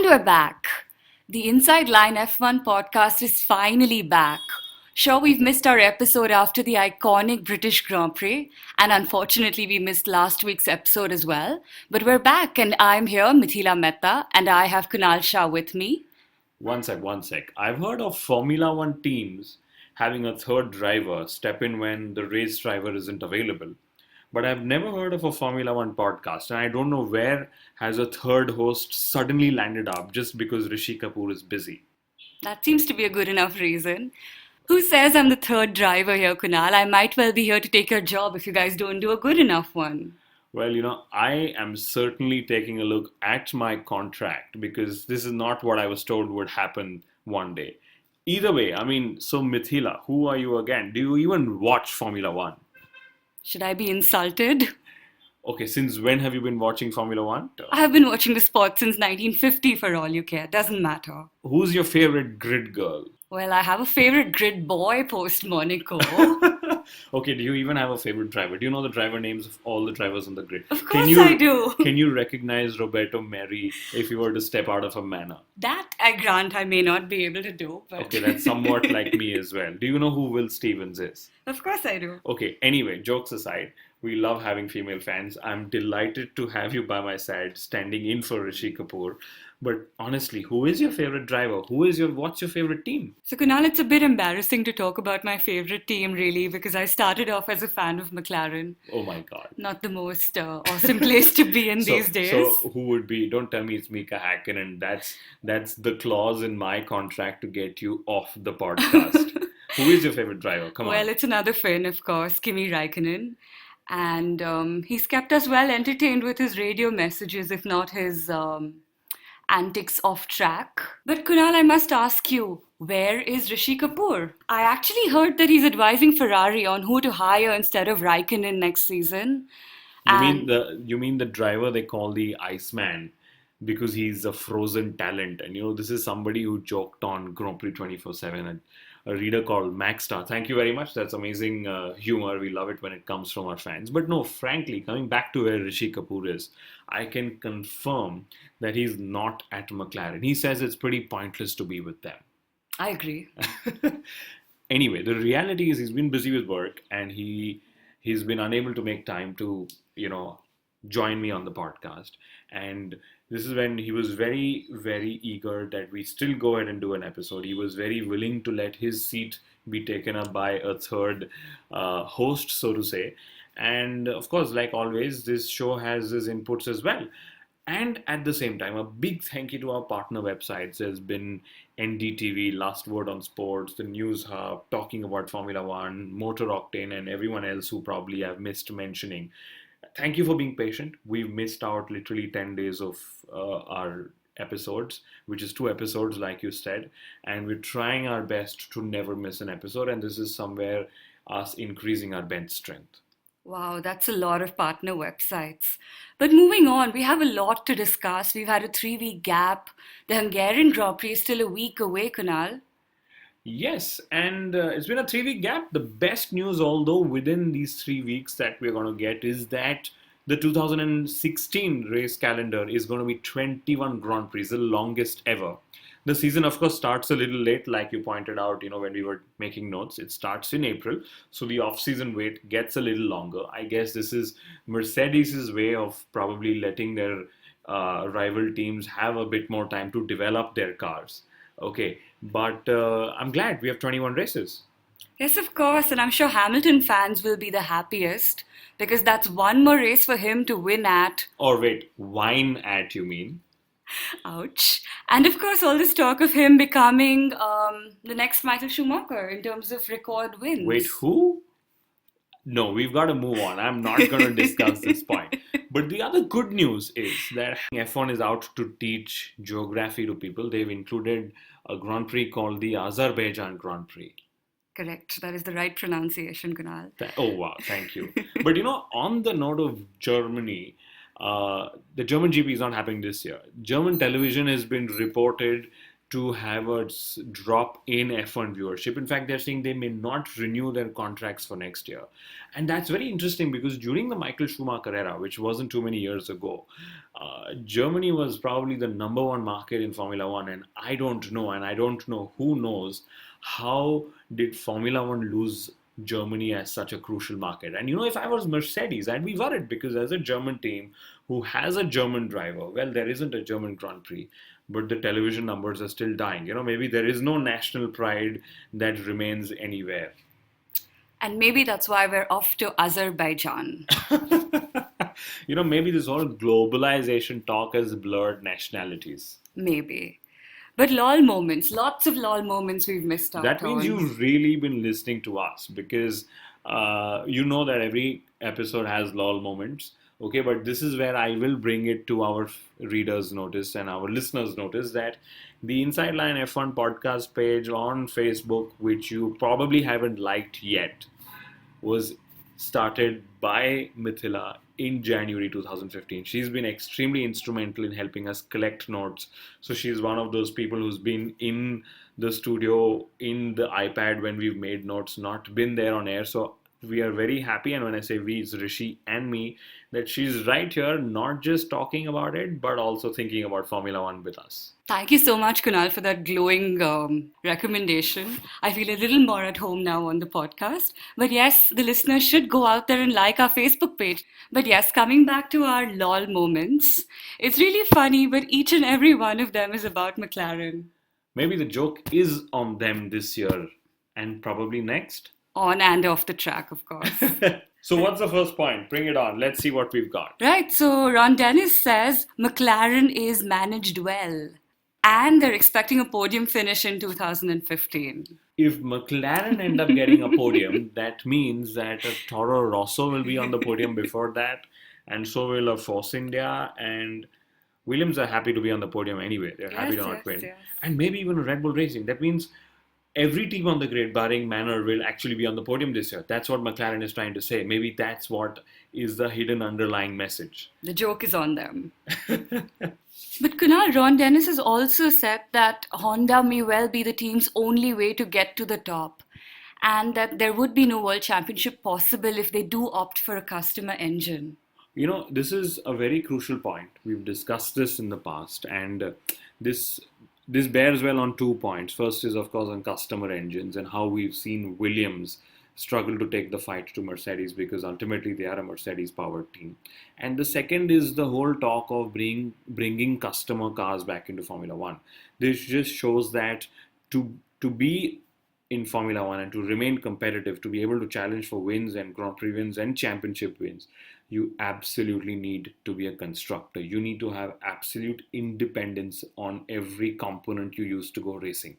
we're back. The Inside Line F1 podcast is finally back. Sure, we've missed our episode after the iconic British Grand Prix, and unfortunately, we missed last week's episode as well. But we're back, and I'm here, Mithila Mehta, and I have Kunal Shah with me. One sec. I've heard of Formula One teams having a third driver step in when the race driver isn't available. But I've never heard of a Formula One podcast, and I don't know where has a third host suddenly landed up just because Rishi Kapoor is busy. That seems to be a good enough reason. Who says I'm the third driver here, Kunal? I might well be here to take your job if you guys don't do a good enough one. Well, I am certainly taking a look at my contract because this is not what I was told would happen one day. Either way, so Mithila, who are you again? Do you even watch Formula One? Should I be insulted? Okay, since when have you been watching Formula One? I have been watching the sport since 1950 for all you care. Doesn't matter. Who's your favorite grid girl? Well, I have a favorite grid boy post Monaco. Okay, do you even have a favorite driver? Do you know the driver names of all the drivers on the grid? Of course I do. Can you recognize Roberto Merri if you were to step out of a manor? That I grant I may not be able to do. But Okay, that's somewhat like me as well. Do you know who Will Stevens is? Of course I do. Okay, anyway, jokes aside, we love having female fans. I'm delighted to have you by my side, standing in for Rishi Kapoor. But honestly, who is your favorite driver? What's your favorite team? So Kunal, it's a bit embarrassing to talk about my favorite team really because I started off as a fan of McLaren. Oh my God. Not the most awesome place to be in these days. So who would be? Don't tell me it's Mika Hakkinen. That's the clause in my contract to get you off the podcast. Who is your favorite driver? Come on. Well, it's another Finn, of course, Kimi Räikkönen. And he's kept us well entertained with his radio messages, if not his antics off track. But Kunal, I must ask you, where is Rishi Kapoor? I actually heard that he's advising Ferrari on who to hire instead of Raikkonen next season. You mean the driver they call the Iceman because he's a frozen talent, and this is somebody who joked on Grand Prix 24/7 and a reader called Maxstar. Thank you very much. That's amazing humor. We love it when it comes from our fans. But no, frankly, coming back to where Rishi Kapoor is, I can confirm that he's not at McLaren. He says it's pretty pointless to be with them. I agree. Anyway, the reality is he's been busy with work and he's been unable to make time to, join me on the podcast. And this is when he was very, very eager that we still go ahead and do an episode. He was very willing to let his seat be taken up by a third host, so to say. And of course, like always, this show has his inputs as well. And at the same time, a big thank you to our partner websites. There's been NDTV, Last Word on Sports, the News Hub, talking about Formula One, Motor Octane, and everyone else who probably I've missed mentioning. Thank you for being patient. We've missed out literally 10 days of our episodes, which is 2 episodes, like you said. And we're trying our best to never miss an episode. And this is somewhere us increasing our bench strength. Wow, that's a lot of partner websites. But moving on, we have a lot to discuss. We've had a 3-week gap. The Hungarian Grand Prix is still a week away, Kunal. Yes, and it's been a 3-week gap. The best news, although within these 3 weeks that we're going to get, is that the 2016 race calendar is going to be 21 Grand Prix, the longest ever. The season, of course, starts a little late, like you pointed out, when we were making notes. It starts in April, so the off-season wait gets a little longer. I guess this is Mercedes' way of probably letting their rival teams have a bit more time to develop their cars. Okay, but I'm glad we have 21 races. Yes, of course, and I'm sure Hamilton fans will be the happiest because that's one more race for him to win at. Or wait, wine at, you mean? Ouch. And of course, all this talk of him becoming the next Michael Schumacher in terms of record wins. Wait, who? No, we've got to move on. I'm not going to discuss this point. But the other good news is that F1 is out to teach geography to people. They've included a Grand Prix called the Azerbaijan Grand Prix. Correct. That is the right pronunciation, Kunal. Oh, wow. Thank you. But on the note of Germany, the German GP is not happening this year. German television has been reported to have a drop in F1 viewership. In fact, they're saying they may not renew their contracts for next year. And that's very interesting because during the Michael Schumacher era, which wasn't too many years ago, Germany was probably the number one market in Formula One. And I don't know who knows how did Formula One lose Germany as such a crucial market. And if I was Mercedes, I'd be worried because as a German team who has a German driver, well, there isn't a German Grand Prix, but the television numbers are still dying. Maybe there is no national pride that remains anywhere. And maybe that's why we're off to Azerbaijan. Maybe this whole globalization talk has blurred nationalities. Maybe. But lol moments, lots of lol moments we've missed out on. That means you've really been listening to us because you know that every episode has lol moments. Okay, but this is where I will bring it to our readers' notice and our listeners' notice that the Inside Line F1 podcast page on Facebook, which you probably haven't liked yet, was started by Mithila in January 2015. She's been extremely instrumental in helping us collect notes. So she's one of those people who's been in the studio, in the iPad when we've made notes, not been there on air. So we are very happy, and when I say we, it's Rishi and me, that she's right here, not just talking about it, but also thinking about Formula One with us. Thank you so much, Kunal, for that glowing recommendation. I feel a little more at home now on the podcast. But yes, the listeners should go out there and like our Facebook page. But yes, coming back to our lol moments, it's really funny, but each and every one of them is about McLaren. Maybe the joke is on them this year and probably next. On and off the track, of course. So what's the first point? Bring it on. Let's see what we've got. Right, so Ron Dennis says McLaren is managed well. And they're expecting a podium finish in 2015. If McLaren end up getting a podium, that means that a Toro Rosso will be on the podium before that. And so will a Force India. And Williams are happy to be on the podium anyway. They're happy to not win. Yes. And maybe even a Red Bull Racing. That means every team on the grid, barring Manor, will actually be on the podium this year. That's what McLaren is trying to say. Maybe that's what is the hidden underlying message. The joke is on them. But Kunal, Ron Dennis has also said that Honda may well be the team's only way to get to the top, and that there would be no World Championship possible if they do opt for a customer engine. This is a very crucial point. We've discussed this in the past, and this bears well on 2 points. First is, of course, on customer engines and how we've seen Williams struggle to take the fight to Mercedes because ultimately they are a Mercedes-powered team. And the second is the whole talk of bringing customer cars back into Formula One. This just shows that to be in Formula One and to remain competitive, to be able to challenge for wins and Grand Prix wins and championship wins, you absolutely need to be a constructor. You need to have absolute independence on every component you use to go racing.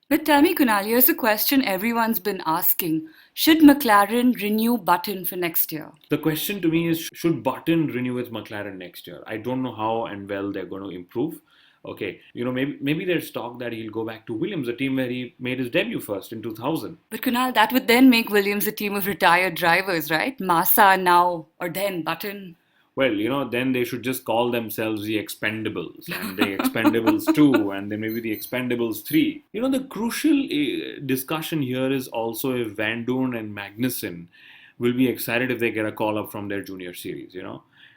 But tell me, Kunal, here's a question everyone's been asking. Should McLaren renew Button for next year? The question to me is, should Button renew with McLaren next year? I don't know how and well they're going to improve. Okay, maybe there's talk that he'll go back to Williams, a team where he made his debut first in 2000. But Kunal, that would then make Williams a team of retired drivers, right? Massa now, or then Button. Well, then they should just call themselves the Expendables, and the Expendables 2, and then maybe the Expendables 3. The crucial discussion here is also if Van Dorn and Magnussen will be excited if they get a call-up from their junior series,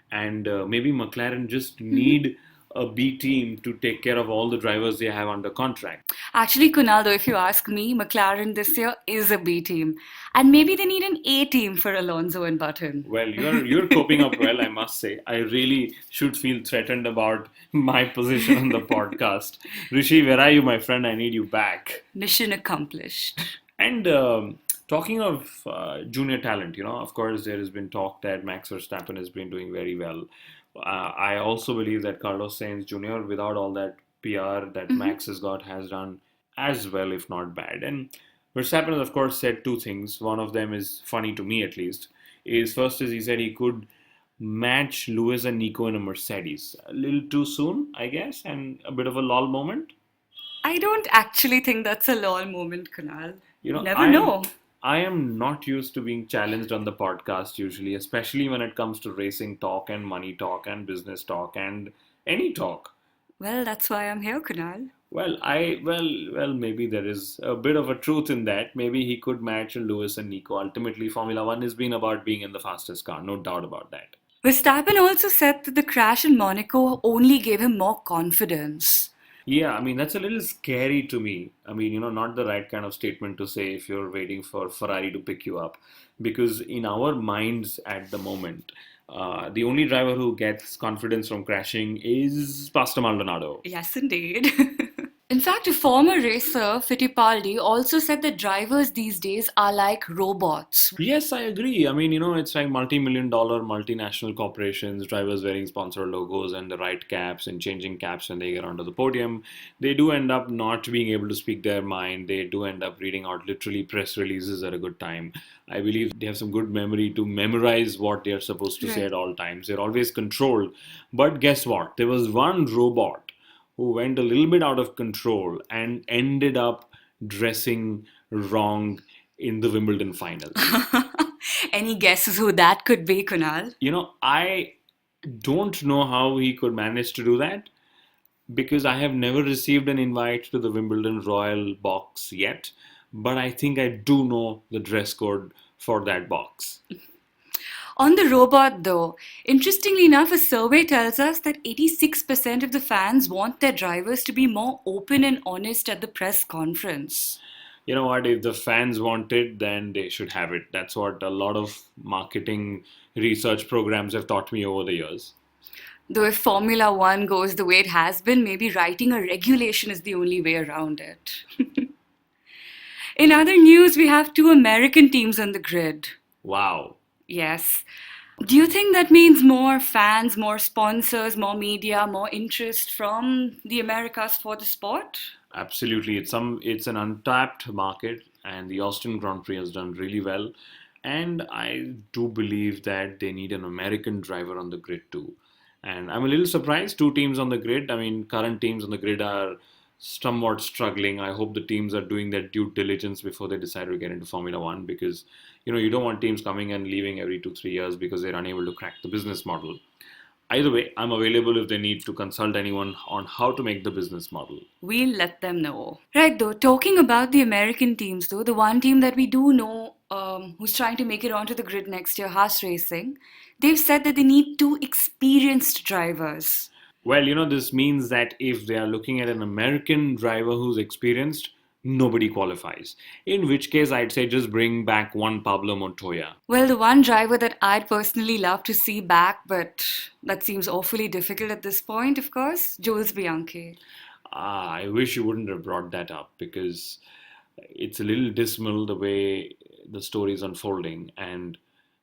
And maybe McLaren just need a B team to take care of all the drivers they have under contract. Actually, Kunal, though, if you ask me, McLaren this year is a B team. And maybe they need an A team for Alonso and Button. Well, you're coping up well, I must say. I really should feel threatened about my position on the podcast. Rishi, where are you, my friend? I need you back. Mission accomplished. And talking of junior talent, of course, there has been talk that Max Verstappen has been doing very well. I also believe that Carlos Sainz Jr., without all that PR that Max has done as well, if not bad. And Verstappen has, of course, said two things. One of them is funny to me, at least. First is he said he could match Lewis and Nico in a Mercedes. A little too soon, I guess, and a bit of a lol moment. I don't actually think that's a lol moment, Kunal. You never know. I am not used to being challenged on the podcast usually, especially when it comes to racing talk and money talk and business talk and any talk. Well, that's why I'm here, Kunal. Well, maybe there is a bit of a truth in that. Maybe he could match Lewis and Nico. Ultimately, Formula One has been about being in the fastest car, no doubt about that. Verstappen also said that the crash in Monaco only gave him more confidence. Yeah, I mean, that's a little scary to me. I mean, not the right kind of statement to say if you're waiting for Ferrari to pick you up. Because in our minds at the moment, the only driver who gets confidence from crashing is Pastor Maldonado. Yes, indeed. In fact, a former racer, Fittipaldi, also said that drivers these days are like robots. Yes, I agree. I mean, it's like multi-million dollar multinational corporations, drivers wearing sponsor logos and the right caps and changing caps when they get onto the podium. They do end up not being able to speak their mind. They do end up reading out literally press releases at a good time. I believe they have some good memory to memorize what they are supposed to say Right. at all times. They're always controlled. But guess what? There was one robot who went a little bit out of control and ended up dressing wrong in the Wimbledon final. Any guesses who that could be, Kunal? I don't know how he could manage to do that because I have never received an invite to the Wimbledon Royal box yet, but I think I do know the dress code for that box. On the robot, though, interestingly enough, a survey tells us that 86% of the fans want their drivers to be more open and honest at the press conference. You know what? If the fans want it, then they should have it. That's what a lot of marketing research programs have taught me over the years. Though if Formula One goes the way it has been, maybe writing a regulation is the only way around it. In other news, we have two American teams on the grid. Wow. Yes. Do you think that means more fans, more sponsors, more media, more interest from the Americas for the sport? Absolutely, it's an untapped market, and the Austin Grand Prix has done really well. And I do believe that they need an American driver on the grid too. And I'm a little surprised. Two teams on the grid. I mean, current teams on the grid are somewhat struggling. I hope the teams are doing their due diligence before they decide to get into Formula One because you don't want teams coming and leaving every 2 3 years because they're unable to crack the business model. Either way, I'm available if they need to consult anyone on how to make the business model. We'll let them know. Right, though, talking about the American teams, though, the one team that we do know who's trying to make it onto the grid next year, Haas Racing, they've said that they need two experienced drivers. Well, this means that if they are looking at an American driver who's experienced, nobody qualifies. In which case, I'd say just bring back one Pablo Montoya. Well, the one driver that I'd personally love to see back, but that seems awfully difficult at this point, of course, Jules Bianchi. I wish you wouldn't have brought that up because it's a little dismal the way the story is unfolding, and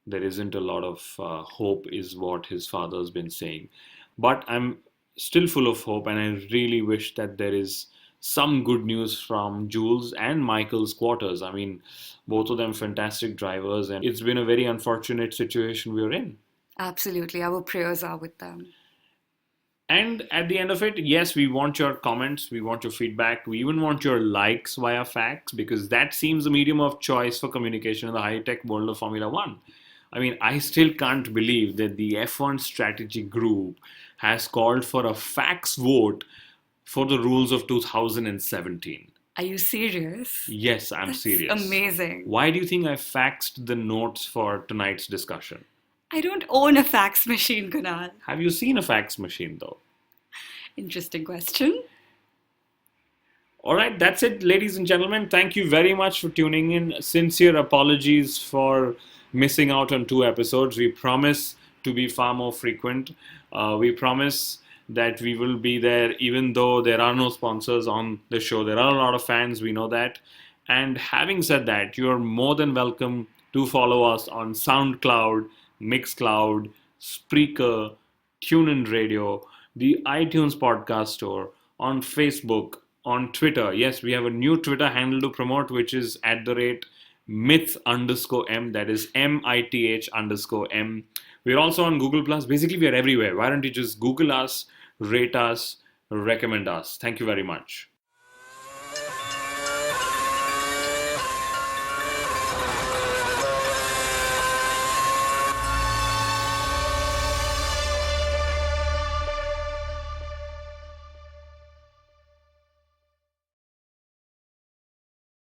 there isn't a lot of hope, is what his father's been saying. But I'm still full of hope, and I really wish that there is some good news from Jules and Michael's quarters. I mean, both of them fantastic drivers, and it's been a very unfortunate situation we're in. Absolutely, our prayers are with them. And at the end of it, yes, we want your comments, we want your feedback, we even want your likes via facts because that seems a medium of choice for communication in the high tech world of Formula One. I mean, I still can't believe that the F1 strategy group has called for a fax vote for the rules of 2017. Are you serious? Yes, I'm That's serious. amazing. Why do you think I faxed the notes for tonight's discussion? I don't own a fax machine, Kunal. Have you seen a fax machine though? Interesting question. All right, that's it, ladies and gentlemen. Thank you very much for tuning in. Sincere apologies for missing out on 2 episodes. We promise to be far more frequent. We promise that we will be there even though there are no sponsors on the show. There are a lot of fans, we know that. And having said that, you're more than welcome to follow us on SoundCloud, Mixcloud, Spreaker, TuneIn Radio, the iTunes Podcast Store, on Facebook, on Twitter. Yes, we have a new Twitter handle to promote, which is at the rate myth_m. That is MITH_m. We're also on Google Plus. Basically, we are everywhere. Why don't you just Google us, rate us, recommend us? Thank you very much.